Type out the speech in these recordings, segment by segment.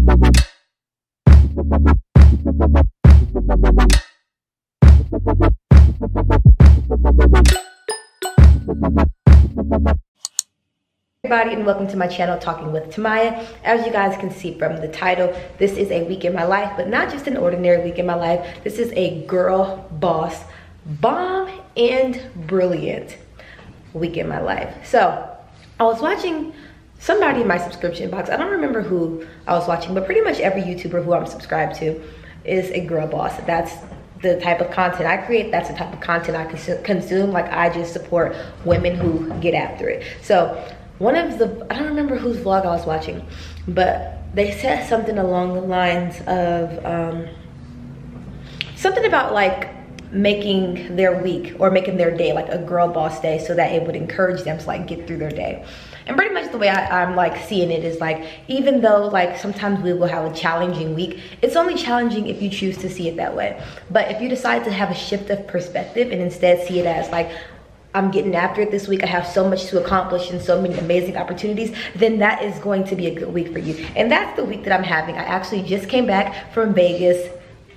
Everybody, and welcome to my channel, Talking with Timaya. As you guys can see from the title, this is a week in my life, but not just an ordinary week in my life. This is a girl boss, bomb and brilliant week in my life. So I was watching somebody in my subscription box. I don't remember who I was watching, but pretty much every YouTuber who I'm subscribed to is a girl boss. That's the type of content I create. That's the type of content I consume. Like, I just support women who get after it. So one of the, I don't remember whose vlog I was watching, but they said something along the lines of something about like making their week or making their day like a girl boss day, so that it would encourage them to like get through their day. And pretty much the way I'm like seeing it is like, even though like sometimes we will have a challenging week, it's only challenging if you choose to see it that way. But if you decide to have a shift of perspective and instead see it as like, I'm getting after it this week, I have so much to accomplish and so many amazing opportunities, then that is going to be a good week for you. And that's the week that I'm having. I actually just came back from Vegas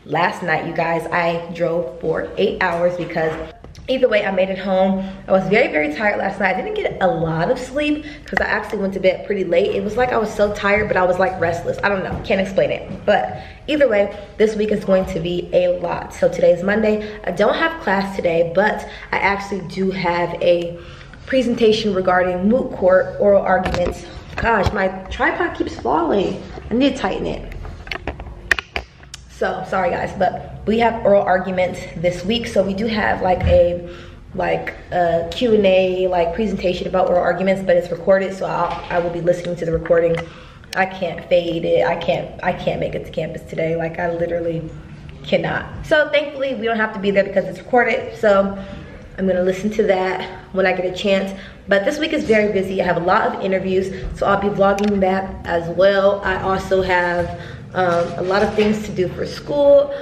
last night, you guys. I drove for 8 hours because either way, I made it home. I was very, very tired last night. I didn't get a lot of sleep because I actually went to bed pretty late. It was like I was so tired, but I was like restless. I don't know, can't explain it. But either way, this week is going to be a lot. So today's Monday. I don't have class today, but I actually do have a presentation regarding moot court oral arguments. Gosh, my tripod keeps falling. I need to tighten it. So sorry guys, but we have oral arguments this week. So we do have like a Q&A like presentation about oral arguments, but it's recorded, so I will be listening to the recording. I can't fade it. I can't make it to campus today. Like, I literally cannot. So thankfully we don't have to be there because it's recorded. So I'm gonna listen to that when I get a chance. But this week is very busy. I have a lot of interviews, so I'll be vlogging that as well. I also have a lot of things to do for school.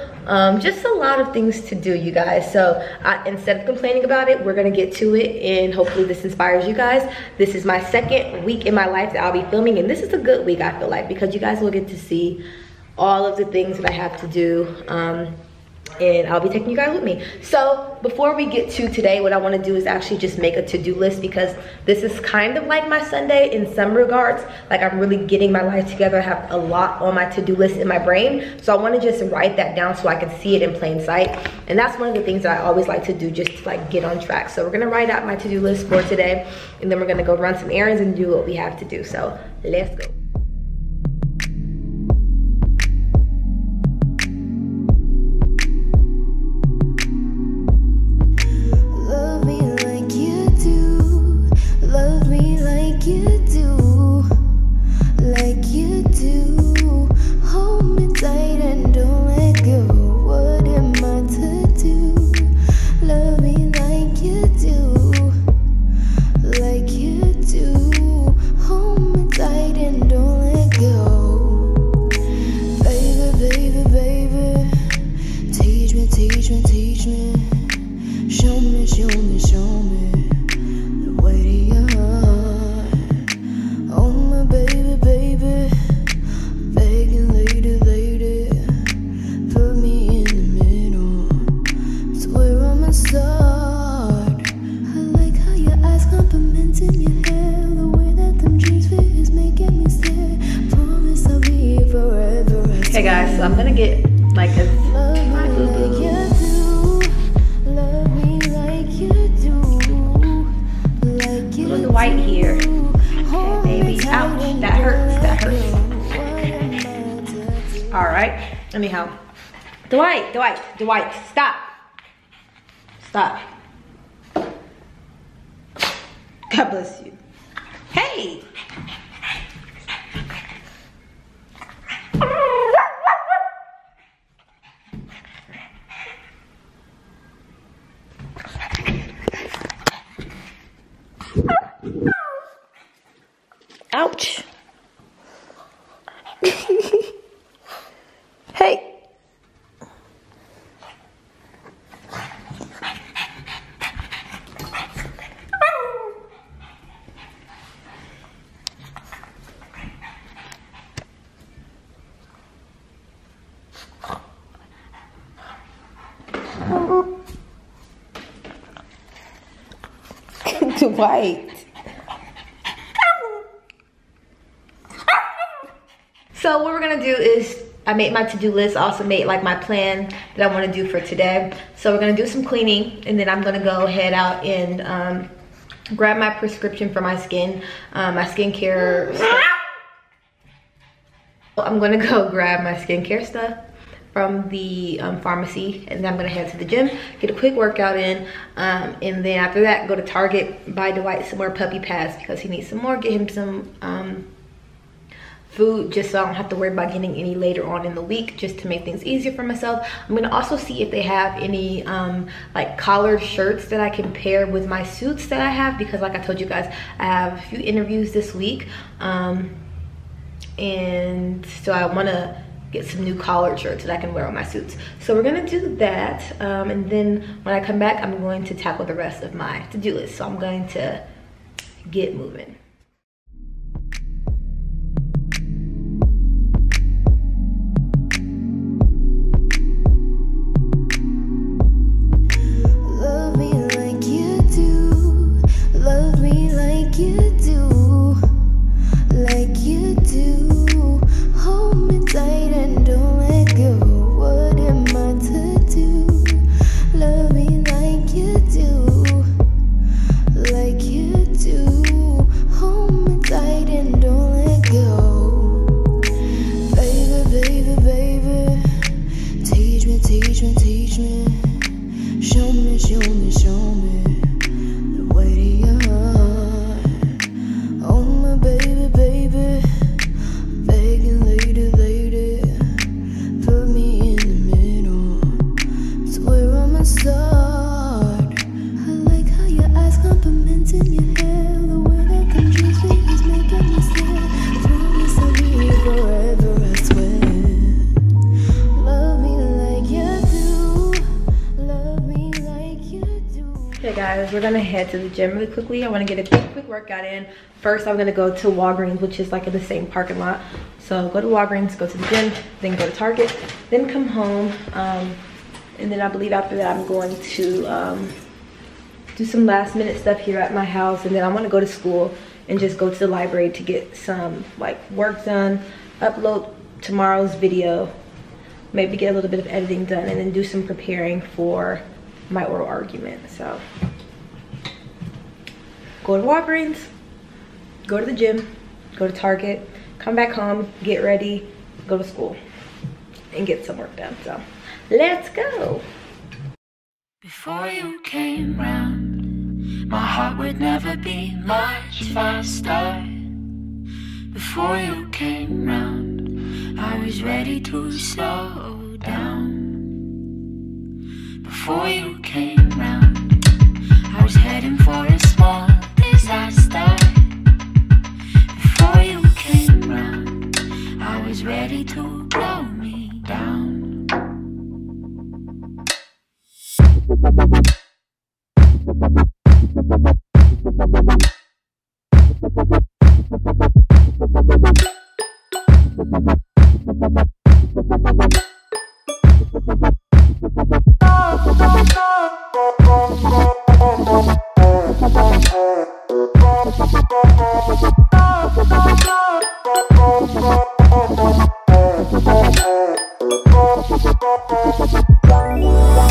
Just a lot of things to do, you guys. So instead of complaining about it, we're gonna get to it, and hopefully this inspires you guys. This is my second week in my life that I'll be filming, and this is a good week, I feel like, because you guys will get to see all of the things that I have to do, and I'll be taking you guys with me. So before we get to today, what I want to do is actually just make a to-do list, because this is kind of like my Sunday in some regards. Like, I'm really getting my life together. I have a lot on my to-do list in my brain, so I want to just write that down so I can see it in plain sight. And that's one of the things that I always like to do, just to like get on track. So we're gonna write out my to-do list for today, and then we're gonna go run some errands and do what we have to do. So let's go. Okay guys, so I'm gonna get like a my boo-boo. Little Dwight here. Okay, baby. Ouch, that hurts, that hurts. All right, anyhow. Dwight, stop. Stop. God bless you. Hey. Ouch. Hey. white. So what we're gonna do is, I made my to-do list, also made like my plan that I wanna do for today. So we're gonna do some cleaning, and then I'm gonna go head out and grab my prescription for my skin, my skincare stuff. I'm gonna go grab my skincare stuff from the pharmacy, and then I'm gonna head to the gym, get a quick workout in, and then after that, go to Target, buy Dwight some more puppy pads because he needs some more, get him some food just so I don't have to worry about getting any later on in the week, just to make things easier for myself. I'm gonna also see if they have any like collared shirts that I can pair with my suits that I have, because like I told you guys, I have a few interviews this week, and so I wanna get some new collared shirts that I can wear on my suits. So we're gonna do that, and then when I come back, I'm going to tackle the rest of my to-do list. So I'm going to get moving. We're gonna head to the gym really quickly. I want to get a quick workout in. First, I'm gonna go to Walgreens, which is like in the same parking lot. So go to Walgreens, go to the gym, then go to Target, then come home, and then I believe after that I'm going to do some last minute stuff here at my house, and then I want to go to school and just go to the library to get some like work done, upload tomorrow's video, maybe get a little bit of editing done, and then do some preparing for my oral argument. So go to Walgreens, go to the gym, go to Target, come back home, get ready, go to school, and get some work done. So let's go. Before you came round, my heart would never be much faster. Before you came round, I was ready to slow down. Before you came round, I was heading for a small disaster. Before you came round, I was ready to blow me down.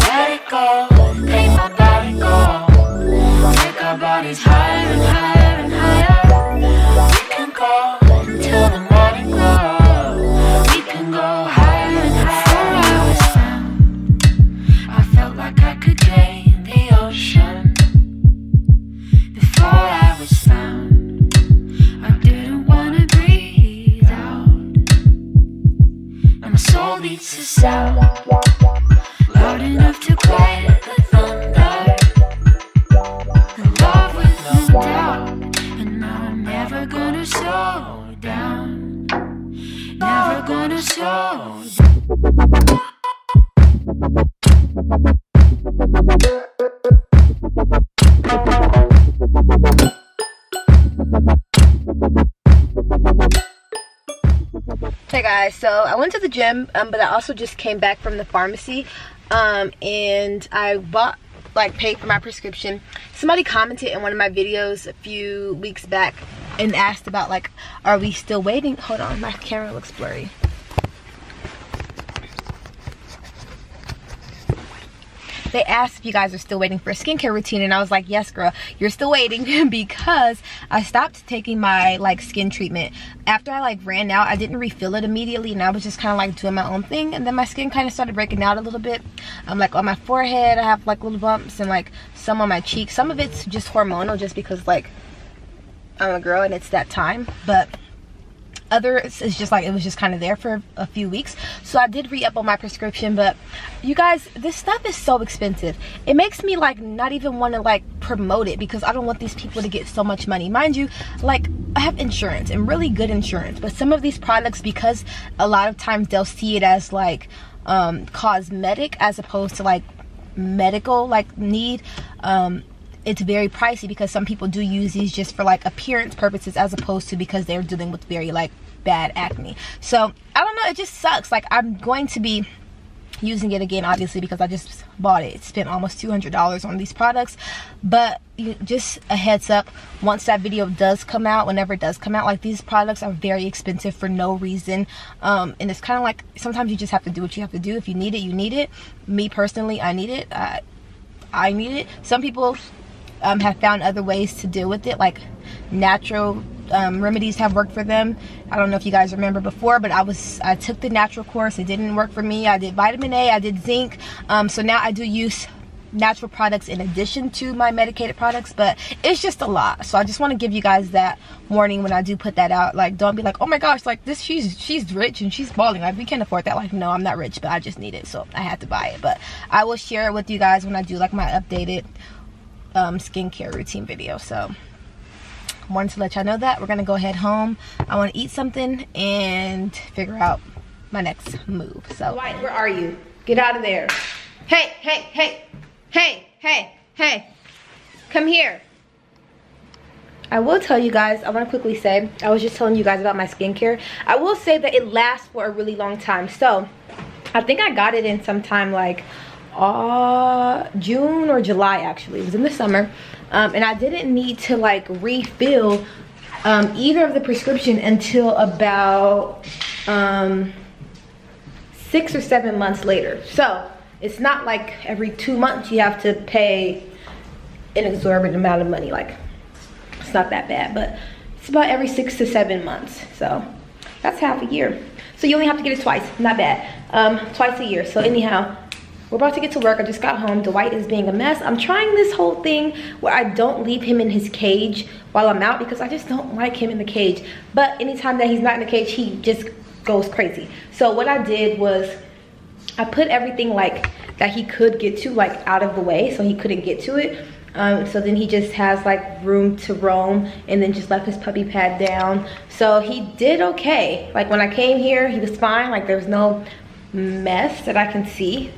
Let it go, make my body go. Take our bodies higher and higher and higher. We can go until the morning glow. We can go higher and higher. Before I was found, I felt like I could drain the ocean. Before I was found, I didn't want to breathe out. And my soul beats a sound loud enough to quiet the thunder. The love with no doubt, and now I'm never gonna slow down. Never gonna slow down. Hey guys, so I went to the gym, but I also just came back from the pharmacy, and I bought like pay for my prescription. Somebody commented in one of my videos a few weeks back and asked about like, are we still waiting? Hold on, my camera looks blurry. They asked if you guys are still waiting for a skincare routine, and I was like, yes girl, you're still waiting, because I stopped taking my like skin treatment after I like ran out. I didn't refill it immediately, and I was just kind of like doing my own thing, and then my skin kind of started breaking out a little bit. Like on my forehead I have like little bumps, and like some on my cheeks. Some of it's just hormonal, just because like I'm a girl and it's that time, but others is just like it was just kind of there for a few weeks. So I did re-up on my prescription. But you guys, this stuff is so expensive. It makes me like not even want to like promote it, because I don't want these people to get so much money. Mind you, like I have insurance and really good insurance, but some of these products, because a lot of times they'll see it as like cosmetic as opposed to like medical like need, it's very pricey, because some people do use these just for like appearance purposes, as opposed to because they're dealing with very like bad acne. So I don't know, it just sucks. Like I'm going to be using it again, obviously, because I just bought it. Spent almost $200 on these products. But just a heads up, once that video does come out, whenever it does come out, like these products are very expensive for no reason. And it's kind of like sometimes you just have to do what you have to do. If you need it, you need it. Me personally, I need it. I need it. Some people have found other ways to deal with it, like natural remedies have worked for them. I don't know if you guys remember before, but I took the natural course. It didn't work for me. I did vitamin A, I did zinc, so now I do use natural products in addition to my medicated products, but it's just a lot. So I just want to give you guys that warning when I do put that out. Like, don't be like, oh my gosh, like this, she's rich and she's balling, like we can't afford that. Like, no, I'm not rich, but I just need it, so I had to buy it. But I will share it with you guys when I do like my updated skincare routine video. So wanted to let y'all know that we're gonna go head home. I want to eat something and figure out my next move. So Dwight, where are you? Get out of there. Hey, hey, hey, hey, hey, hey, come here. I will tell you guys, I want to quickly say, I was just telling you guys about my skincare. I will say that it lasts for a really long time. So I think I got it in sometime like June or July, actually. It was in the summer, and I didn't need to like refill either of the prescription until about 6 or 7 months later. So it's not like every 2 months you have to pay an exorbitant amount of money. Like, it's not that bad, but it's about every 6 to 7 months. So that's half a year. So you only have to get it twice. Not bad. Twice a year. So anyhow, we're about to get to work. I just got home. Dwight is being a mess. I'm trying this whole thing where I don't leave him in his cage while I'm out, because I just don't like him in the cage. But anytime that he's not in the cage, he just goes crazy. So what I did was I put everything like that he could get to like out of the way, so he couldn't get to it. So then he just has like room to roam, and then just left his puppy pad down. So he did okay. Like when I came here, he was fine. Like there was no mess that I can see,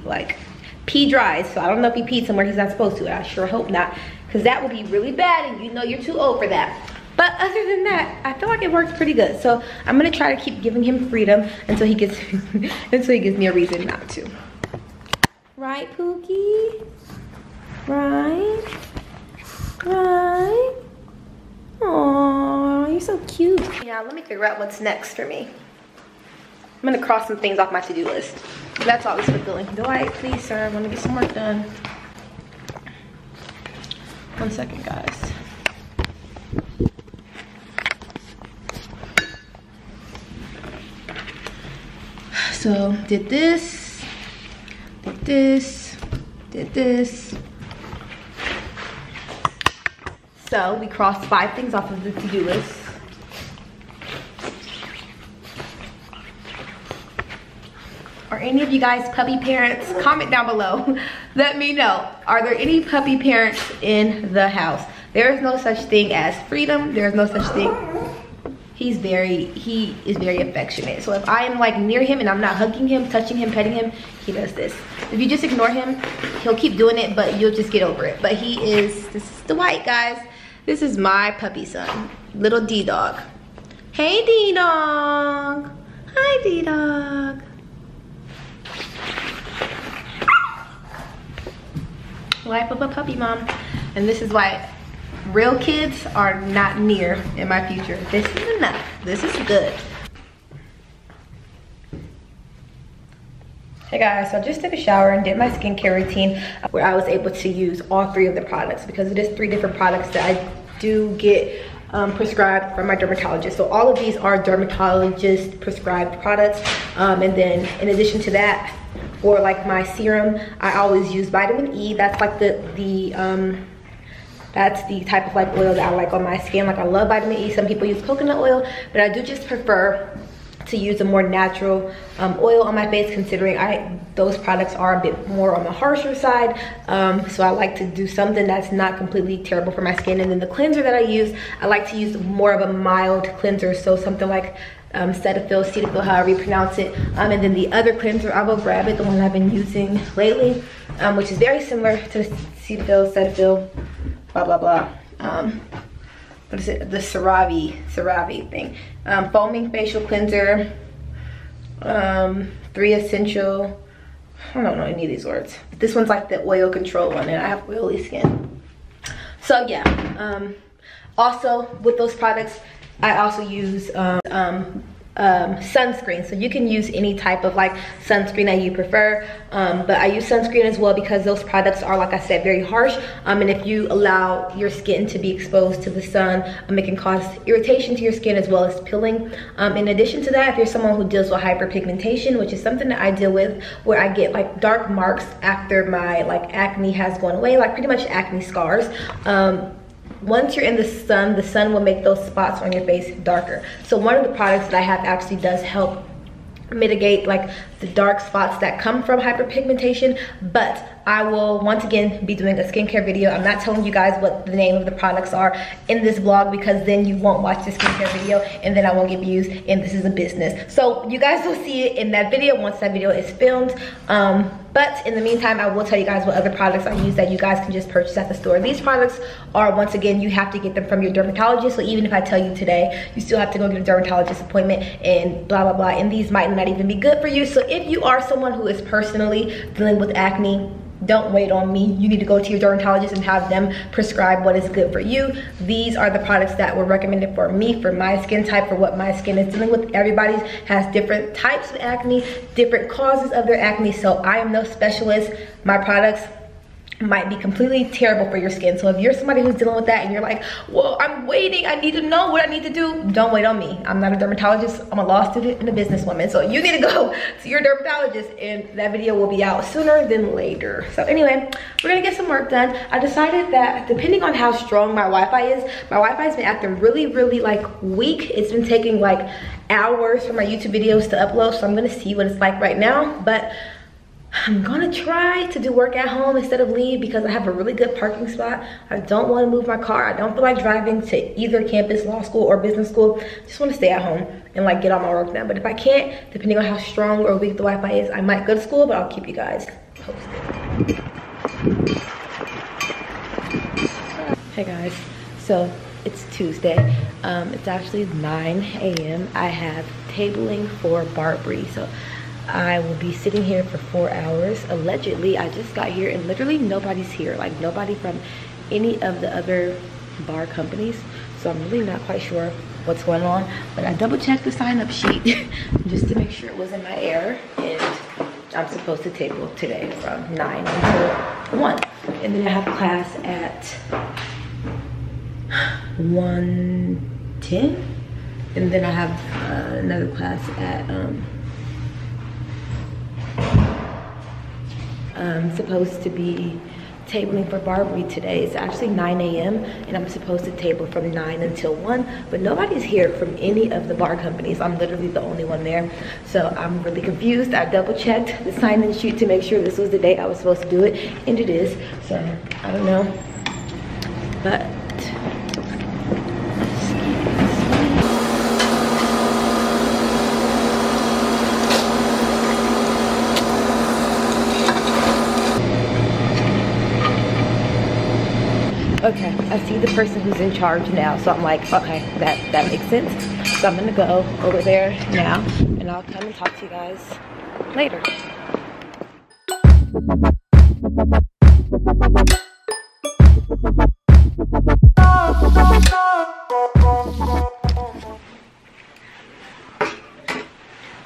like pee dries. So I don't know if he peed somewhere he's not supposed to. I sure hope not, because that would be really bad, and you know you're too old for that. But other than that, I feel like it works pretty good. So I'm gonna try to keep giving him freedom until he gets until he gives me a reason not to. Right, Pookie? Right? Right? Aww, you're so cute. Now let me figure out what's next for me. I'm gonna cross some things off my to-do list. That's always fulfilling. Dwight, please, sir, I wanna get some work done. 1 second, guys. So, did this, did this, did this. So, we crossed 5 things off of the to-do list. Are any of you guys puppy parents? Comment down below. Let me know. Are there any puppy parents in the house? There is no such thing as freedom. There is no such thing. He is very affectionate. So if I am like near him and I'm not hugging him, touching him, petting him, he does this. If you just ignore him, he'll keep doing it, but you'll just get over it. But this is Dwight, guys. This is my puppy son, little D-Dog. Hey, D-Dog. Hi, D-Dog. life of a puppy mom. And this is why real kids are not near in my future. This is enough. This is good. Hey guys, so I just took a shower and did my skincare routine where I was able to use all 3 of the products because it is 3 different products that I do get prescribed from my dermatologist. So all of these are dermatologist prescribed products. And then in addition to that, for like my serum, I always use vitamin E. That's like that's the type of like oil that I like on my skin. Like I love vitamin E. Some people use coconut oil, but I do just prefer to use a more natural oil on my face, considering those products are a bit more on the harsher side. So I like to do something that's not completely terrible for my skin. And then the cleanser that I use, I like to use more of a mild cleanser, so something like Cetaphil, however you pronounce it. And then the other cleanser, I will grab it, the one I've been using lately, which is very similar to Cetaphil, blah blah blah. What is it? The CeraVe thing. Foaming facial cleanser. 3 essential. I don't know any of these words. This one's like the oil control one, and I have oily skin. So yeah. Also with those products, I also use sunscreen. So you can use any type of like sunscreen that you prefer, but I use sunscreen as well because those products are, like I said, very harsh, and if you allow your skin to be exposed to the sun, it can cause irritation to your skin as well as peeling. In addition to that, if you're someone who deals with hyperpigmentation, which is something that I deal with, where I get like dark marks after my like acne has gone away, like pretty much acne scars, once you're in the sun will make those spots on your face darker. So one of the products that I have actually does help mitigate like the dark spots that come from hyperpigmentation. But I will once again be doing a skincare video. I'm not telling you guys what the name of the products are in this vlog, because then you won't watch the skincare video and then I won't get views, and this is a business. So you guys will see it in that video once that video is filmed. But in the meantime, I will tell you guys what other products I use that you guys can just purchase at the store. These products are, once again, you have to get them from your dermatologist. So even if I tell you today, you still have to go get a dermatologist appointment and blah, blah, blah. And these might not even be good for you. So if you are someone who is personally dealing with acne, don't wait on me. You need to go to your dermatologist and have them prescribe what is good for you. These are the products that were recommended for me, for my skin type, for what my skin is dealing with. Everybody has different types of acne, different causes of their acne, so I am no specialist. My products might be completely terrible for your skin. So if you're somebody who's dealing with that and you're like, well, I'm waiting, I need to know what I need to do, don't wait on me. I'm not a dermatologist, I'm a law student and a businesswoman. So you need to go to your dermatologist, and that video will be out sooner than later. So anyway, we're gonna get some work done. I decided that depending on how strong my Wi-Fi is, my Wi-Fi has been acting really like weak. It's been taking like hours for my YouTube videos to upload, so I'm gonna see what it's like right now. But I'm gonna try to do work at home instead of leave, because I have a really good parking spot. I don't want to move my car. I don't feel like driving to either campus, law school, or business school. Just want to stay at home and like get all my work done. But if I can't, depending on how strong or weak the Wi-Fi is, I might go to school, but I'll keep you guys posted. Hey guys, so it's Tuesday. It's actually 9 a.m. I have tabling for Barbary. So I will be sitting here for 4 hours. Allegedly, I just got here and literally nobody's here. Like nobody from any of the other bar companies. So I'm really not quite sure what's going on. But I double checked the sign up sheet just to make sure it wasn't my error. And I'm supposed to table today from 9 until 1. And then I have class at 1:10. And then I have another class at I'm supposed to be tabling for Barbary today. It's actually 9 a.m. and I'm supposed to table from 9 until 1, but nobody's here from any of the bar companies. I'm literally the only one there. So I'm really confused. I double checked the sign-in sheet to make sure this was the day I was supposed to do it, and it is. So I don't know, but okay, I see the person who's in charge now, so I'm like, okay, that makes sense. So I'm gonna go over there now, and I'll come and talk to you guys later.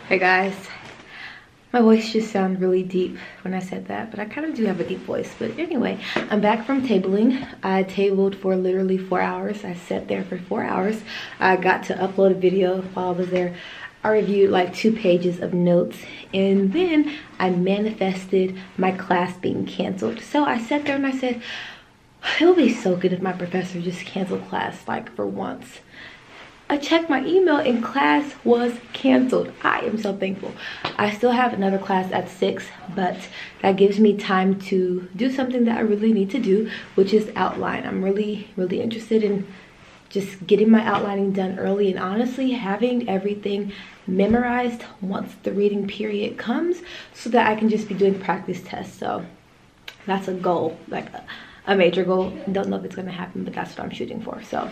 Hey guys, my voice just sounded really deep when I said that, but I kind of do have a deep voice. But anyway, I'm back from tabling. I tabled for literally 4 hours. I sat there for 4 hours. I got to upload a video while I was there. I reviewed like 2 pages of notes, and then I manifested my class being canceled. So I sat there and I said, it would be so good if my professor just canceled class, like for once. I checked my email and class was canceled. I am so thankful. I still have another class at 6, but that gives me time to do something that I really need to do, which is outline. I'm really interested in just getting my outlining done early, and honestly having everything memorized once the reading period comes, so that I can just be doing practice tests. So that's a goal, like a major goal. Don't know if it's gonna happen, but that's what I'm shooting for. So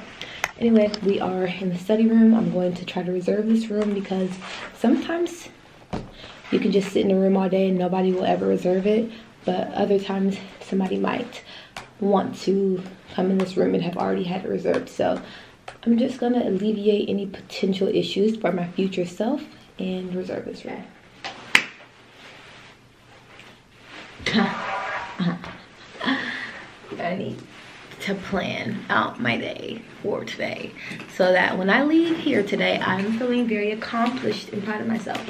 anyway, we are in the study room. I'm going to try to reserve this room because sometimes you can just sit in a room all day and nobody will ever reserve it, but other times somebody might want to come in this room and have already had it reserved. So I'm just gonna alleviate any potential issues for my future self and reserve this room. I need to plan out my day for today so that when I leave here today, I'm feeling very accomplished and proud of myself.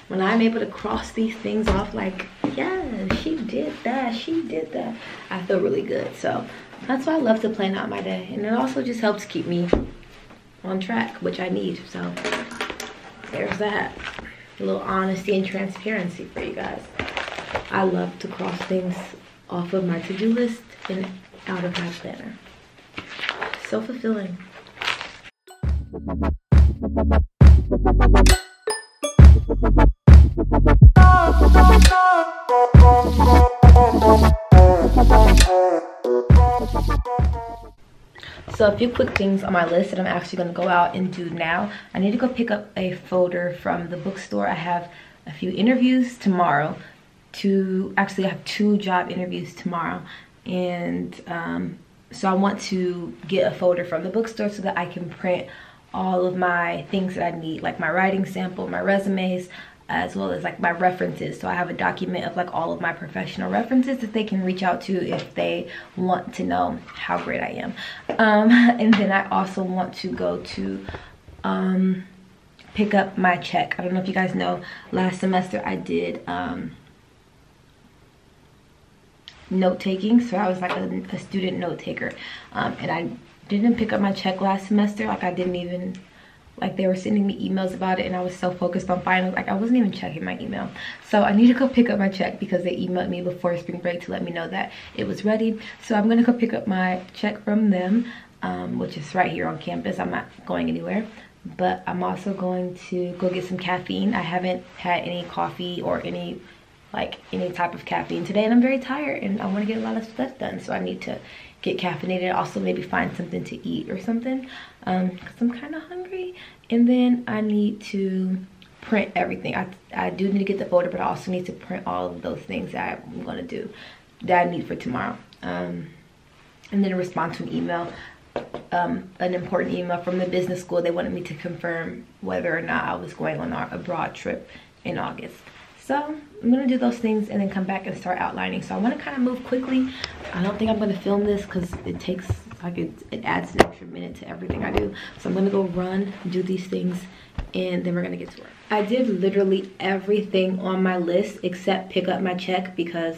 When I'm able to cross these things off like, yeah, she did that, I feel really good. So that's why I love to plan out my day, and it also just helps keep me on track, which I need. So there's that, a little honesty and transparency for you guys. I love to cross things off of my to-do list and out of my planner. So fulfilling. So a few quick things on my list that I'm actually going to go out and do now. I need to go pick up a folder from the bookstore. I have a few interviews tomorrow. Actually I have 2 job interviews tomorrow, and so I want to get a folder from the bookstore so that I can print all of my things that I need, like my writing sample, my resumes, as well as like my references. So I have a document of like all of my professional references that they can reach out to if they want to know how great I am. And then I also want to go to pick up my check. I don't know if you guys know, last semester I did note taking, so I was like a student note taker, and I didn't pick up my check last semester. Like I didn't even, like they were sending me emails about it, and I was so focused on finals, like I wasn't even checking my email. So I need to go pick up my check because they emailed me before spring break to let me know that it was ready. So I'm gonna go pick up my check from them, which is right here on campus. I'm not going anywhere, but I'm also going to go get some caffeine. I haven't had any coffee or any type of caffeine today, and I'm very tired and I want to get a lot of stuff done, so I need to get caffeinated. Also maybe find something to eat or something, because I'm kind of hungry. And then I need to print everything. I do need to get the folder, but I also need to print all of those things that I'm going to do that I need for tomorrow, and then respond to an email, an important email from the business school. They wanted me to confirm whether or not I was going on our abroad trip in August. So I'm gonna do those things and then come back and start outlining. So I want to kind of move quickly. I don't think I'm gonna film this because it takes like it adds an extra minute to everything I do. So I'm gonna go run, do these things, and then we're gonna get to work. I did literally everything on my list except pick up my check because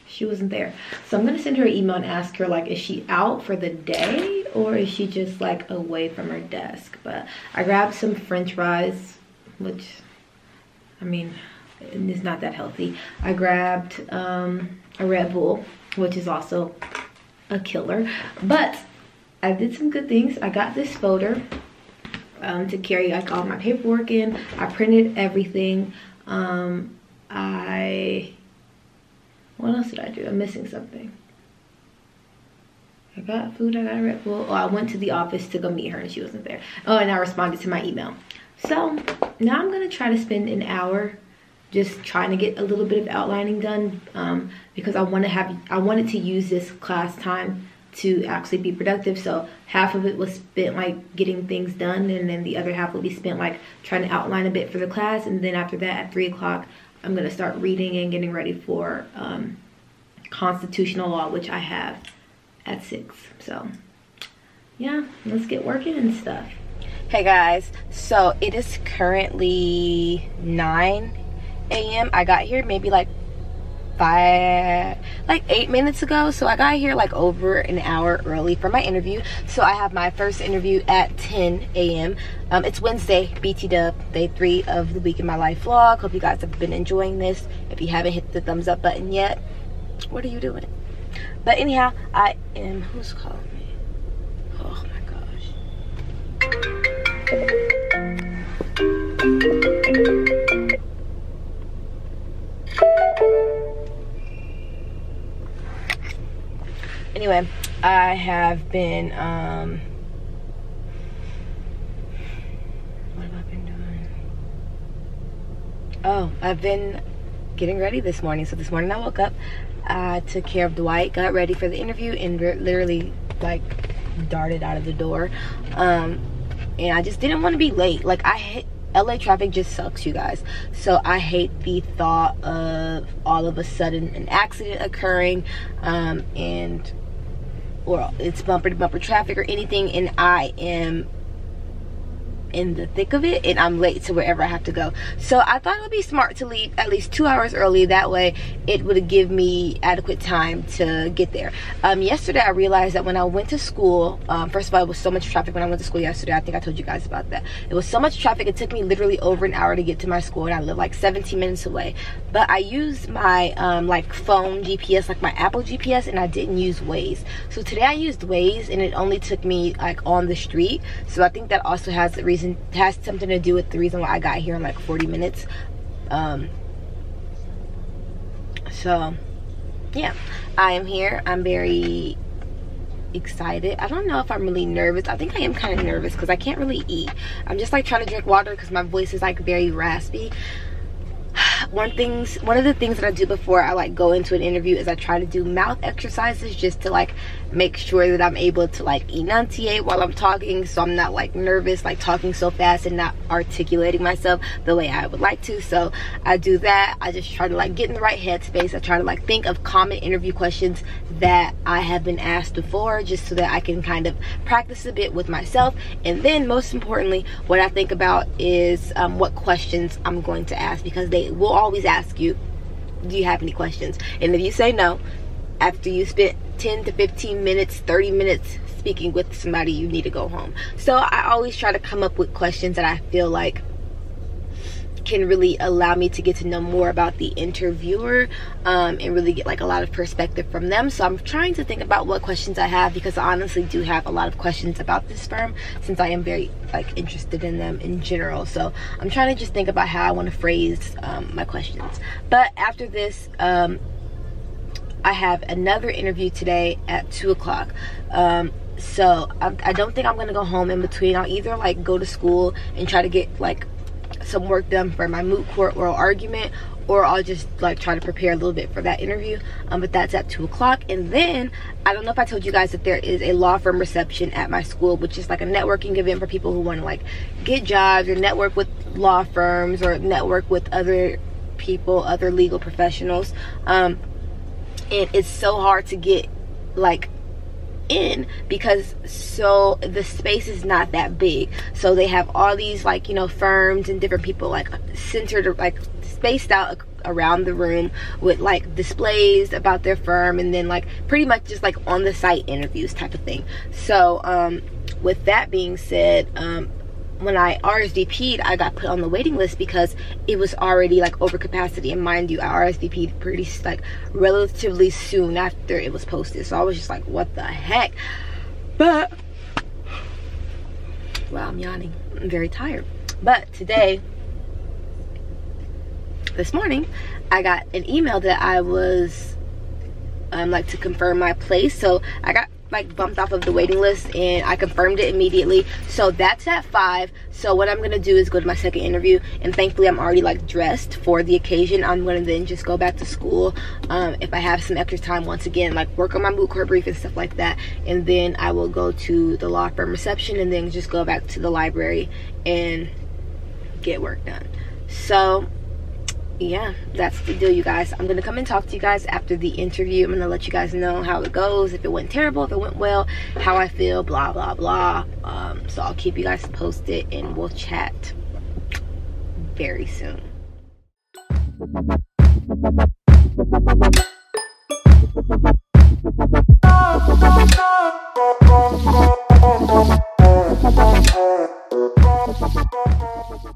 she wasn't there. So I'm gonna send her an email and ask her, like, is she out for the day or is she just like away from her desk? But I grabbed some French fries, which, I mean, it's not that healthy. I grabbed a Red Bull, which is also a killer, but I did some good things. I got this folder to carry like all my paperwork in. I printed everything. What else did I do? I'm missing something. I got food, I got a Red Bull. Oh, I went to the office to go meet her and she wasn't there. Oh, and I responded to my email. So now I'm gonna try to spend an hour just trying to get a little bit of outlining done, because I wanted to use this class time to actually be productive. So half of it was spent like getting things done, and then the other half will be spent like trying to outline a bit for the class. And then after that, at 3 o'clock, I'm gonna start reading and getting ready for constitutional law, which I have at 6. So yeah, let's get working and stuff. Hey guys, so it is currently 9 a.m. I got here maybe like 8 minutes ago. So I got here like over an hour early for my interview. So I have my first interview at 10 a.m. It's Wednesday, BT Dub, day 3 of the Week in My Life vlog. Hope you guys have been enjoying this. If you haven't hit the thumbs up button yet, what are you doing? But anyhow, I am, who's calling me? Oh my gosh. Anyway, I have been, what have I been doing? Oh, I've been getting ready this morning. So this morning I woke up, I took care of Dwight, got ready for the interview, and literally like darted out of the door. And I just didn't want to be late. Like, I hate LA traffic, just sucks, you guys. So I hate the thought of all of a sudden an accident occurring, or it's bumper to bumper traffic or anything, and I am in the thick of it and I'm late to wherever I have to go. So I thought it would be smart to leave at least 2 hours early. That way it would give me adequate time to get there. Yesterday I realized that when I went to school, first of all, it was so much traffic when I went to school yesterday. I think I told you guys about that. It was so much traffic, it took me literally over an hour to get to my school, and I live like 17 minutes away. But I used my like phone GPS, like my Apple GPS, and I didn't use Waze. So today I used Waze and it only took me like on the street. So I think that also has a reason, has something to do with the reason why I got here in like 40 minutes. So yeah, I am here. I'm very excited. I don't know if I'm really nervous. I think I am kind of nervous because I can't really eat. I'm just like trying to drink water because my voice is like very raspy. One of the things that I do before I like go into an interview is I try to do mouth exercises just to like make sure that I'm able to like enunciate while I'm talking, so I'm not like nervous, like talking so fast and not articulating myself the way I would like to. So I do that. I just try to like get in the right headspace. I try to like think of common interview questions that I have been asked before, just so that I can kind of practice a bit with myself. And then most importantly, what I think about is what questions I'm going to ask, because they will always ask you, do you have any questions? And if you say no, after you spent 10 to 15 minutes, 30 minutes speaking with somebody, you need to go home. So I always try to come up with questions that I feel like can really allow me to get to know more about the interviewer, and really get like a lot of perspective from them. So I'm trying to think about what questions I have, because I honestly do have a lot of questions about this firm, since I am very like interested in them in general. So I'm trying to just think about how I want to phrase my questions. But after this, I have another interview today at 2 o'clock. So I don't think I'm gonna go home in between. I'll either like go to school and try to get like some work done for my moot court oral argument, or I'll just like try to prepare a little bit for that interview. But that's at 2 o'clock. And then I don't know if I told you guys that there is a law firm reception at my school, which is like a networking event for people who want to like get jobs or network with law firms or network with other people, other legal professionals. And it's so hard to get like in, because so the space is not that big. So they have all these like, you know, firms and different people like centered, like spaced out around the room with like displays about their firm, and then like pretty much just like on the site interviews type of thing. So with that being said, when I RSVP'd, I got put on the waiting list because it was already like over capacity. And mind you, I RSVP'd pretty like relatively soon after it was posted. So I was just like, what the heck? But wow, I'm yawning. I'm very tired. But today, this morning, I got an email that I was like to confirm my place. So I got like bumped off of the waiting list, and I confirmed it immediately. So that's at 5. So what I'm gonna do is go to my second interview, and thankfully I'm already like dressed for the occasion. I'm gonna then just go back to school, if I have some extra time, once again, like work on my moot court brief and stuff like that, and then I will go to the law firm reception and then just go back to the library and get work done. So yeah, that's the deal, you guys. I'm gonna come and talk to you guys after the interview. I'm gonna let you guys know how it goes, if it went terrible, if it went well, how I feel, blah blah blah. So I'll keep you guys posted, and we'll chat very soon.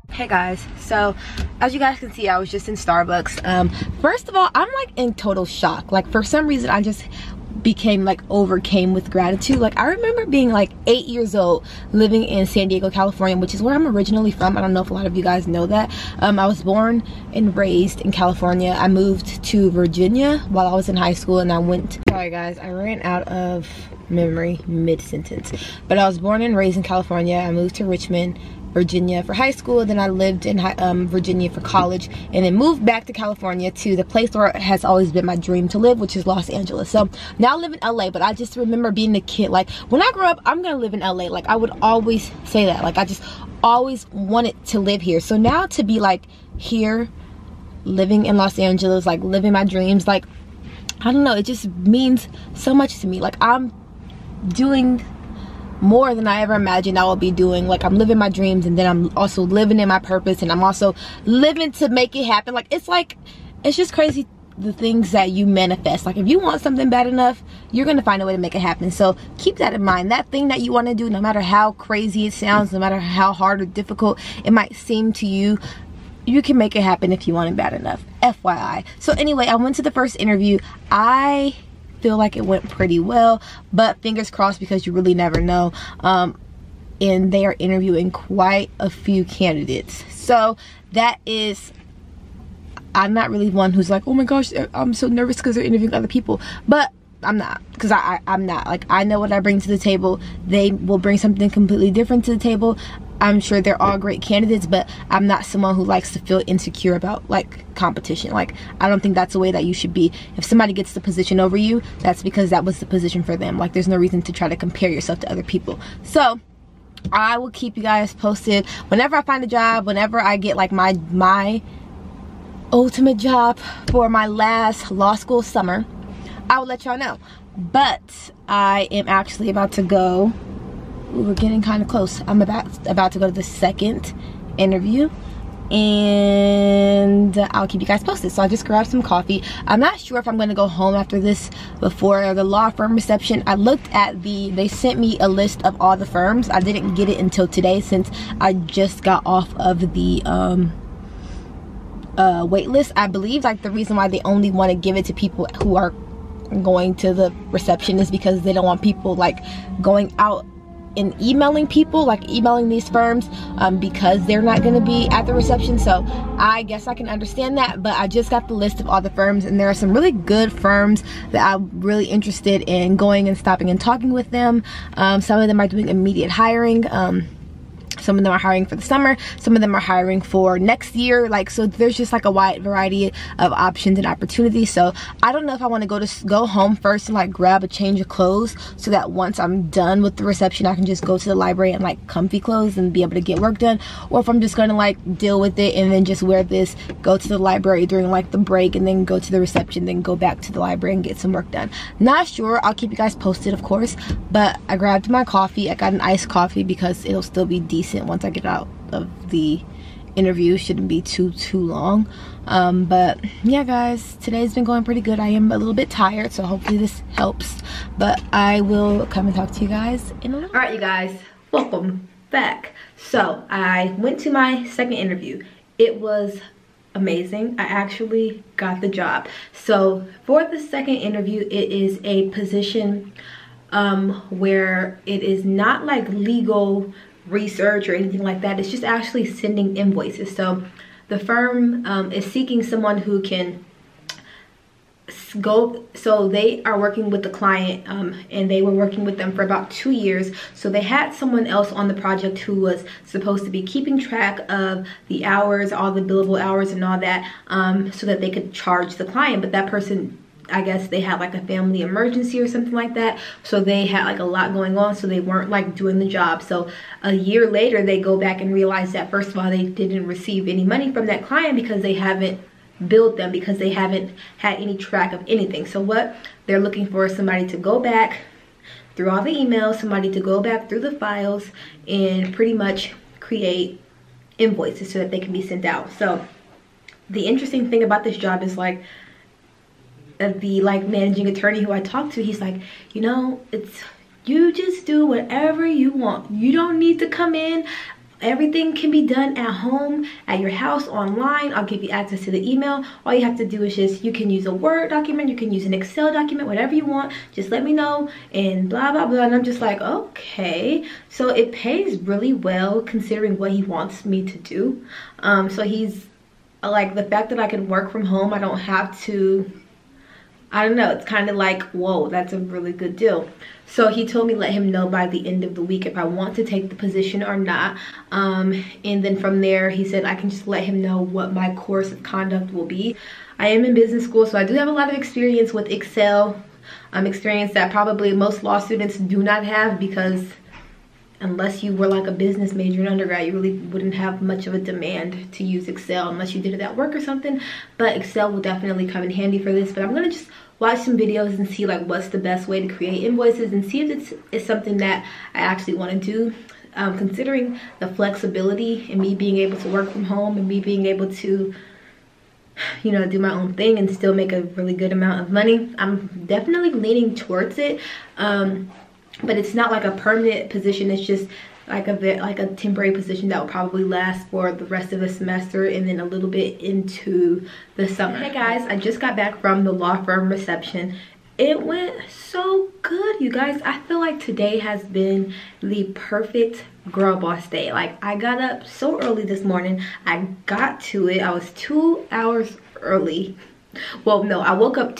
Hey guys, so as you guys can see, I was just in Starbucks. First of all, I'm like in total shock. Like for some reason I just overcame with gratitude. Like I remember being like 8 years old, living in San Diego, California, which is where I'm originally from. I don't know if a lot of you guys know that. I was born and raised in California. I moved to Virginia while I was in high school, and I went, sorry guys, I ran out of memory mid-sentence, but I was born and raised in California. I moved to Richmond, Virginia for high school, then I lived in Virginia for college, and then moved back to California to the place where it has always been my dream to live, which is Los Angeles. So now I live in LA, but I just remember being a kid, like when I grow up I'm gonna live in LA. Like I would always say that, like I just always wanted to live here. So now to be like here living in Los Angeles, like living my dreams, like I don't know, it just means so much to me. Like I'm doing more than I ever imagined I would be doing. Like I'm living my dreams, and then I'm also living in my purpose, and I'm also living to make it happen. Like it's just crazy, the things that you manifest. Like if you want something bad enough, you're gonna find a way to make it happen. So keep that in mind. That thing that you want to do, no matter how crazy it sounds, no matter how hard or difficult it might seem to you, you can make it happen if you want it bad enough. FYI. So anyway, I went to the first interview. I feel like it went pretty well, but fingers crossed, because you really never know. And they are interviewing quite a few candidates. So that is, I'm not really one who's like, oh my gosh, I'm so nervous because they're interviewing other people. But I'm not, because I'm not. Like I know what I bring to the table. They will bring something completely different to the table. I'm sure they're all great candidates, but I'm not someone who likes to feel insecure about like competition. Like I don't think that's the way that you should be. If somebody gets the position over you, that's because that was the position for them. Like there's no reason to try to compare yourself to other people. So I will keep you guys posted whenever I find a job, whenever I get like my ultimate job for my last law school summer. I will let y'all know. But I am actually about to go. We're getting kind of close. I'm about to go to the second interview, and I'll keep you guys posted. So I just grabbed some coffee. I'm not sure if I'm going to go home after this before the law firm reception. I looked at they sent me a list of all the firms. I didn't get it until today, since I just got off of the wait list. I believe like the reason why they only want to give it to people who are going to the reception is because they don't want people like going out and emailing people, like emailing these firms, because they're not going to be at the reception. So I guess I can understand that. But I just got the list of all the firms, and there are some really good firms that I'm really interested in going and stopping and talking with them. Some of them are doing immediate hiring. Some of them are hiring for the summer. Some of them are hiring for next year. Like, so there's just like a wide variety of options and opportunities. So I don't know if I want to go home first and like grab a change of clothes, so that once I'm done with the reception, I can just go to the library and like comfy clothes and be able to get work done. Or if I'm just going to like deal with it and then just wear this, go to the library during like the break, and then go to the reception, then go back to the library and get some work done. Not sure. I'll keep you guys posted, of course. But I grabbed my coffee. I got an iced coffee because it'll still be decent once I get out of the interview. Shouldn't be too long. But yeah guys, today's been going pretty good. I am a little bit tired, so hopefully this helps, but I will come and talk to you guys in a little. All right, you guys, welcome back. So I went to my second interview. It was amazing. I actually got the job. So for the second interview, it is a position where it is not like legal research or anything like that. It's just actually sending invoices. So the firm is seeking someone who can so they are working with the client, and they were working with them for about 2 years. So they had someone else on the project who was supposed to be keeping track of the hours, all the billable hours and all that, so that they could charge the client. But that person, I guess they had like a family emergency or something like that, so they had like a lot going on, so they weren't like doing the job. So a year later they go back and realize that first of all they didn't receive any money from that client because they haven't billed them, because they haven't had any track of anything. So what they're looking for is somebody to go back through all the emails, somebody to go back through the files and pretty much create invoices so that they can be sent out. So the interesting thing about this job is like the managing attorney who I talked to, he's like, you know, you just do whatever you want. You don't need to come in. Everything can be done at home, at your house, online. I'll give you access to the email. All you have to do is you can use a Word document, you can use an Excel document, whatever you want. Just let me know and blah, blah, blah. And I'm just like, okay. So it pays really well considering what he wants me to do. So he's like, the fact that I can work from home, I don't have to, I don't know, it's kind of like, whoa, that's a really good deal. So he told me let him know by the end of the week if I want to take the position or not. And then from there, he said I can just let him know what my course of conduct will be. I am in business school, so I do have a lot of experience with Excel. Experience that probably most law students do not have, because unless you were like a business major in undergrad, you really wouldn't have much of a demand to use Excel unless you did it at work or something. But Excel will definitely come in handy for this. But I'm gonna just watch some videos and see like what's the best way to create invoices and see if it's something that I actually want to do. Considering the flexibility and me being able to work from home and me being able to, you know, do my own thing and still make a really good amount of money, I'm definitely leaning towards it. But it's not like a permanent position. It's just like a temporary position that will probably last for the rest of the semester and then a little bit into the summer. Hey guys, I just got back from the law firm reception. It went so good, you guys. I feel like today has been the perfect girl boss day. Like, I got up so early this morning. I got to it. I was 2 hours early. Well, no, I left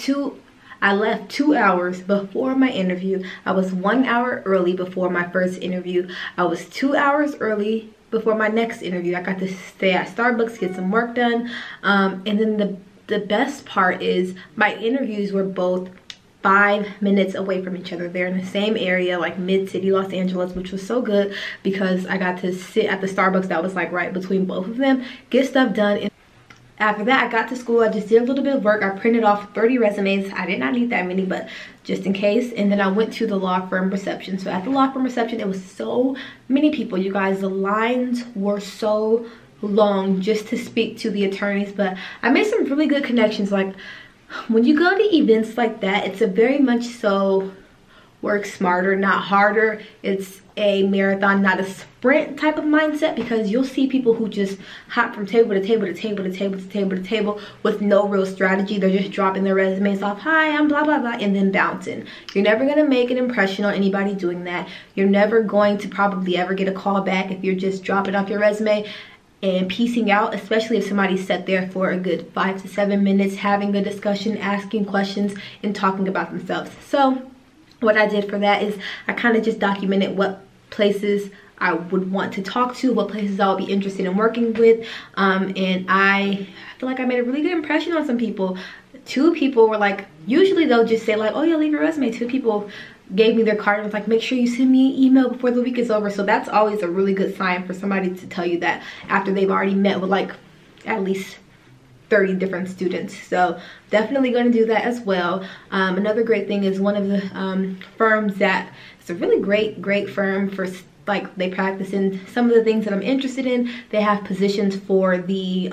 2 hours before my interview. I was 1 hour early before my first interview. I was 2 hours early before my next interview. I got to stay at Starbucks, get some work done. And then the best part is my interviews were both 5 minutes away from each other. They're in the same area, like mid-city Los Angeles, which was so good because I got to sit at the Starbucks that was like right between both of them, get stuff done. After that, I got to school. I just did a little bit of work. I printed off 30 resumes. I did not need that many, but just in case. And then I went to the law firm reception. So at the law firm reception, it was so many people, you guys. The lines were so long just to speak to the attorneys. But I made some really good connections. Like, when you go to events like that, it's a very much so work smarter, not harder. It's a marathon, not a sprint type of mindset, because you'll see people who just hop from table to table to table to table to table to table with no real strategy. They're just dropping their resumes off, hi, I'm blah blah blah, and then bouncing. You're never going to make an impression on anybody doing that. You're never going to probably ever get a call back if you're just dropping off your resume and piecing out, especially if somebody sat there for a good 5 to 7 minutes having a discussion, asking questions, and talking about themselves. So what I did for that is I kind of just documented what places I would want to talk to, what places I would be interested in working with, and I feel like I made a really good impression on some people. 2 people were like, usually they'll just say like, oh yeah, leave your resume. 2 people gave me their card and was like, make sure you send me an email before the week is over. So that's always a really good sign for somebody to tell you that after they've already met with like at least 30 different students. So definitely going to do that as well. Another great thing is one of the firms that it's a really great firm for, like, they practice in some of the things that I'm interested in. They have positions for the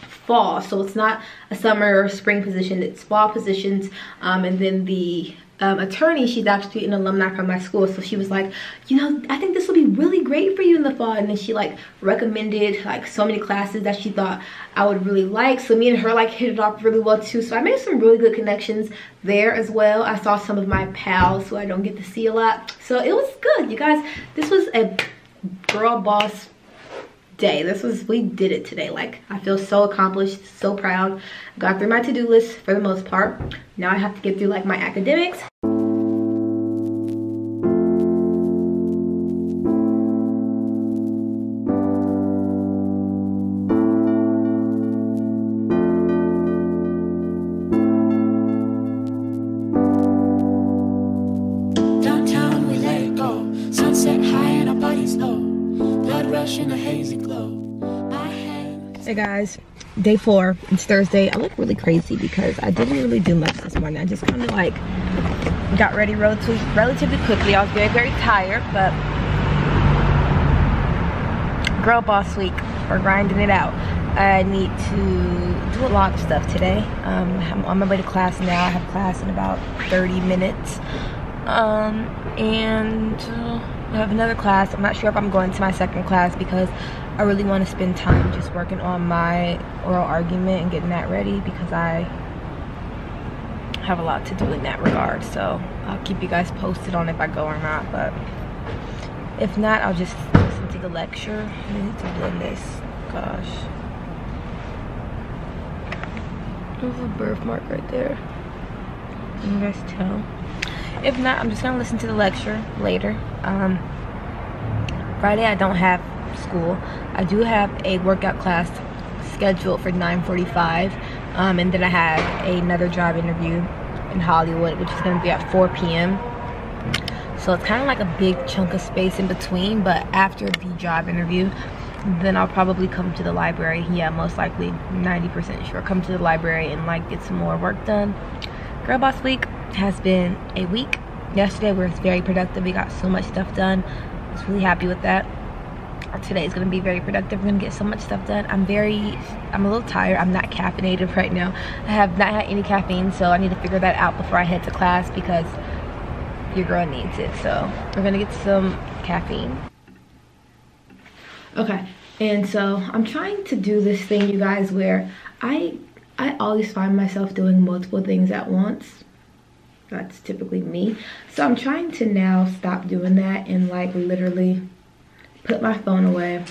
fall, so it's not a summer or spring position, it's fall positions. And then the attorney, she's actually an alumni from my school, so she was like, you know, I think this will be really great for you in the fall. And then she like recommended like so many classes that she thought I would really like, so me and her like hit it off really well too. So I made some really good connections there as well. I saw some of my pals who I don't get to see a lot, so it was good, you guys. This was a girl boss day. We did it today. Like, I feel so accomplished, so proud. Got through my to-do list for the most part. Now I have to get through like my academics. Downtown we let it go. Sunset high and our bodies low. Blood rush in a hazy glow. My hands. Hey guys, day 4. It's Thursday. I look really crazy because I didn't really do much this morning. I just kind of like got ready relatively quickly. I was very tired, but girl boss week, we're grinding it out. I need to do a lot of stuff today. I'm on my way to class now. I have class in about 30 minutes. And I have another class. I'm not sure if I'm going to my second class because I really want to spend time just working on my oral argument and getting that ready because I have a lot to do in that regard. So I'll keep you guys posted on if I go or not, but if not, I'll just listen to the lecture. I need to blend this. Gosh, there's a birthmark right there. Can you guys tell? If not, I'm just gonna listen to the lecture later. Friday I don't have school. I do have a workout class scheduled for 9:45, and then I have another job interview in Hollywood, which is gonna be at 4 p.m. So it's kind of like a big chunk of space in between, but after the job interview, then I'll probably come to the library. Yeah, most likely, 90% sure, come to the library and like get some more work done. Girl boss week has been a week. Yesterday was very productive. We got so much stuff done. I was really happy with that. Today is going to be very productive. We're going to get so much stuff done. I'm a little tired. I'm not caffeinated right now. I have not had any caffeine, so I need to figure that out before I head to class because your girl needs it. So we're going to get some caffeine. Okay, and so I'm trying to do this thing, you guys, where I always find myself doing multiple things at once. That's typically me. So I'm trying to now stop doing that and like literally put my phone away,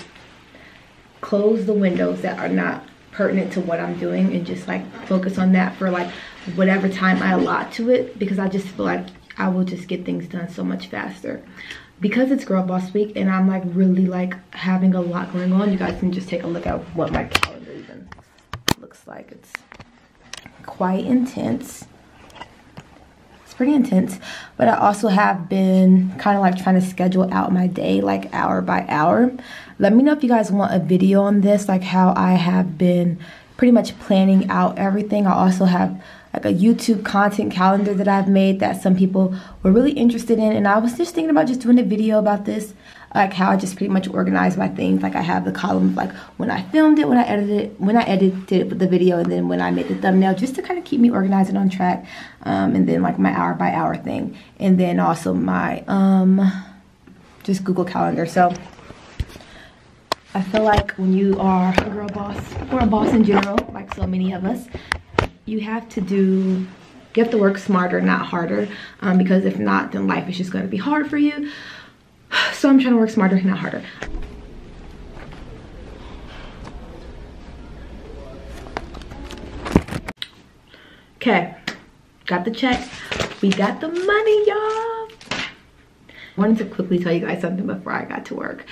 close the windows that are not pertinent to what I'm doing, and just like focus on that for like whatever time I allot to it, because I just feel like I will just get things done so much faster. Because it's girl boss week and I'm like really like having a lot going on, you guys can just take a look at what my calendar even looks like. It's quite intense. It's pretty intense, but I also have been kind of like trying to schedule out my day like hour by hour. Let me know if you guys want a video on this, like how I have been pretty much planning out everything. I also have like a YouTube content calendar that I've made that some people were really interested in, and I was just thinking about just doing a video about this, like how I just pretty much organize my things. Like I have the column of like when I filmed it, when I edited it with the video, and then when I made the thumbnail, just to kind of keep me organized and on track. And then like my hour by hour thing, and then also my just Google Calendar. So I feel like when you are a girl boss, or a boss in general, like so many of us, you have to work smarter, not harder, because if not, then life is just going to be hard for you. So I'm trying to work smarter, not harder. Okay, got the check. We got the money, y'all. I wanted to quickly tell you guys something before I got to work.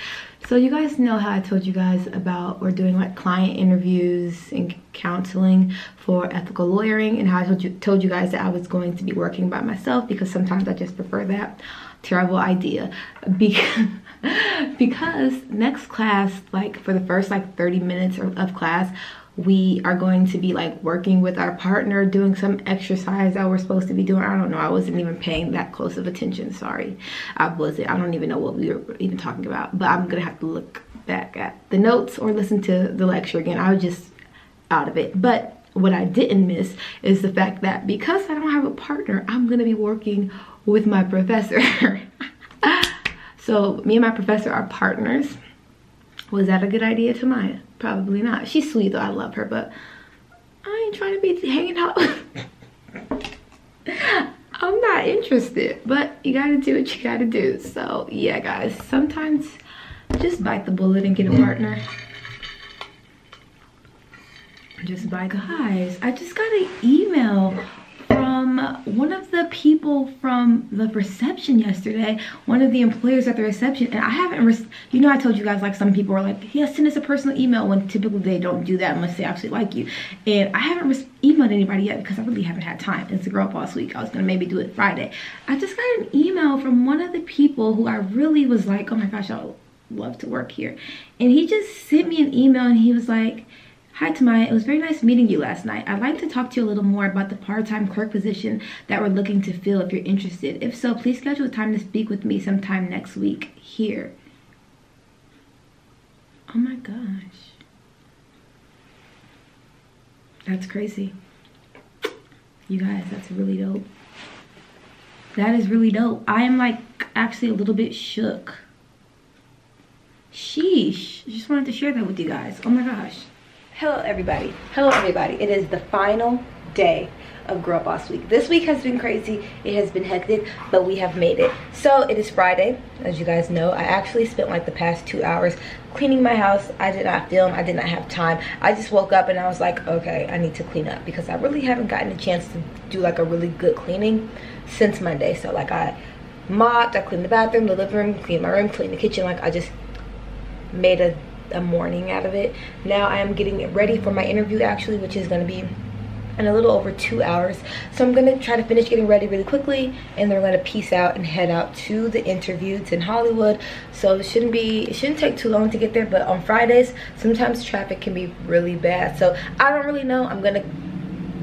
So you guys know how I told you guys about we're doing like client interviews and counseling for ethical lawyering, and how I told you guys that I was going to be working by myself because sometimes I just prefer that. Terrible idea. Because next class, like for the first like 30 minutes of class, we are going to be like working with our partner, doing some exercise that we're supposed to be doing. I don't know, I wasn't even paying that close of attention, sorry. I don't even know what we were even talking about, but I'm gonna have to look back at the notes or listen to the lecture again. I was just out of it. But what I didn't miss is the fact that because I don't have a partner, I'm gonna be working with my professor. So me and my professor are partners. Was that a good idea, Timaya? Probably not. She's sweet though, I love her, but I ain't trying to be hanging out. I'm not interested, but you gotta do what you gotta do. So yeah, guys, sometimes just bite the bullet and get a partner. just by guys. I just got an email from one of the people from the reception yesterday, one of the employers at the reception, and I haven't, you know, I told you guys like some people are like, yeah, send us a personal email, when typically they don't do that unless they actually like you. And I haven't emailed anybody yet because I really haven't had time. It's the girl boss week. I was gonna maybe do it Friday. I just got an email from one of the people who I really was like, oh my gosh, I would love to work here. And he just sent me an email and he was like, hi Timaya, it was very nice meeting you last night. I'd like to talk to you a little more about the part-time clerk position that we're looking to fill if you're interested. If so, please schedule a time to speak with me sometime next week here. Oh my gosh. That's crazy. You guys, that's really dope. That is really dope. I am like actually a little bit shook. Sheesh. I just wanted to share that with you guys. Oh my gosh. Hello everybody. Hello everybody. It is the final day of Girl Boss Week. This week has been crazy. It has been hectic, but we have made it. So it is Friday, as you guys know. I actually spent like the past 2 hours cleaning my house. I did not film. I did not have time. I just woke up and I was like, okay, I need to clean up because I really haven't gotten a chance to do like a really good cleaning since Monday. So like I mopped, I cleaned the bathroom, the living room, cleaned my room, cleaned the kitchen. Like I just made a morning out of it. Now I am getting ready for my interview actually, which is going to be in a little over 2 hours. So I'm going to try to finish getting ready really quickly and then we're going to peace out and head out to the interview. It's in Hollywood, so it shouldn't take too long to get there, but on Fridays sometimes traffic can be really bad. So I don't really know. I'm going to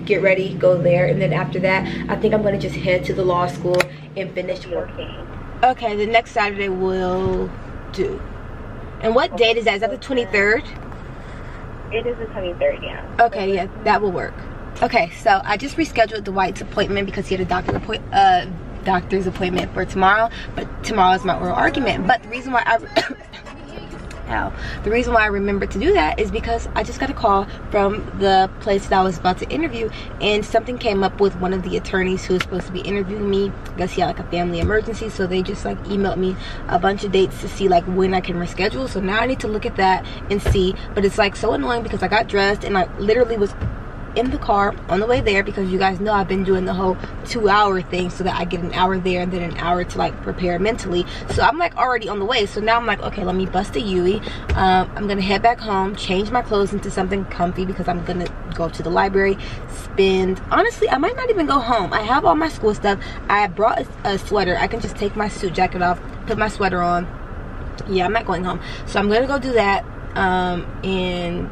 get ready, go there, and then after that I think I'm going to just head to the law school and finish working. Okay, the next Saturday will do. And what date is that? Is that the 23rd? It is the 23rd, yeah. Okay, yeah, that will work. Okay, so I just rescheduled the White's appointment because he had a doctor's appointment for tomorrow, but tomorrow is my oral argument. But the reason why the reason why I remembered to do that is because I just got a call from the place that I was about to interview, and something came up with one of the attorneys who was supposed to be interviewing me. I guess he had like a family emergency, so they just like emailed me a bunch of dates to see like when I can reschedule. So now I need to look at that and see, but it's like so annoying because I got dressed and I literally was in the car on the way there because you guys know I've been doing the whole 2 hour thing so that I get an hour there and then an hour to like prepare mentally. So I'm like already on the way. So now I'm like, okay, let me bust a Yui. I'm gonna head back home, change my clothes into something comfy because I'm gonna go to the library, honestly I might not even go home. I have all my school stuff. I brought a sweater. I can just take my suit jacket off, put my sweater on. Yeah, I'm not going home. So I'm gonna go do that, and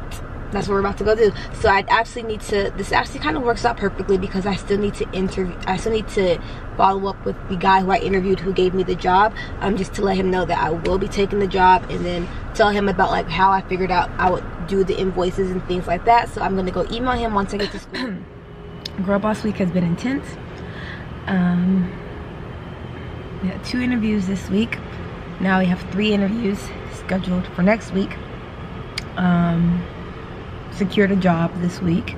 that's what we're about to go do. So I actually need to, this actually kind of works out perfectly because I still need to follow up with the guy who I interviewed who gave me the job, just to let him know that I will be taking the job, and then tell him about like how I figured out I would do the invoices and things like that. So I'm gonna go email him once I get to school. Girl Boss Week has been intense. We had 2 interviews this week. Now we have 3 interviews scheduled for next week. Secured a job this week.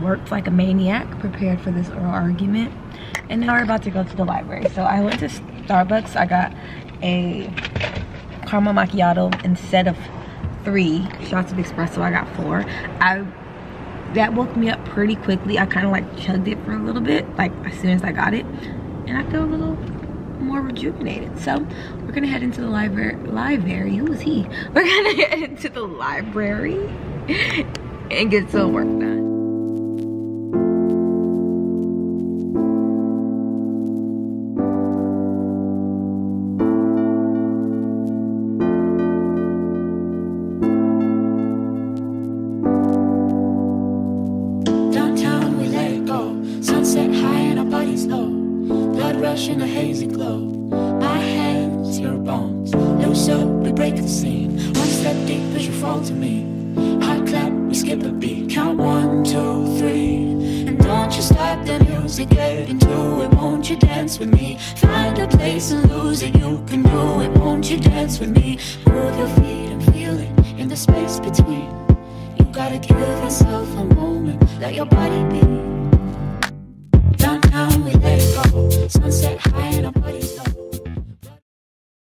Worked like a maniac, prepared for this oral argument, and now we're about to go to the library. So I went to Starbucks. I got a caramel macchiato instead of 3 shots of espresso. I got 4. That woke me up pretty quickly. I kind of like chugged it for a little bit, like as soon as I got it, and I feel a little more rejuvenated. So we're gonna head into the library. Who is he? We're gonna head into the library and get some work done. Downtown we let it go. Sunset high and our bodies low. Blood rush in a hazy glow. My hands, your bones. Loose up, we break the scene. One step deep as you fall to me. Hot clap, we skip a beat. Count 1, 2, 3. And don't you stop the music, get into it. Won't you dance with me? Find a place and lose it. You can do it. Won't you dance with me? Move your feet and feel it in the space between. You gotta give yourself a moment. Let your body be. Downtown we let it go. Sunset high and our bodies low.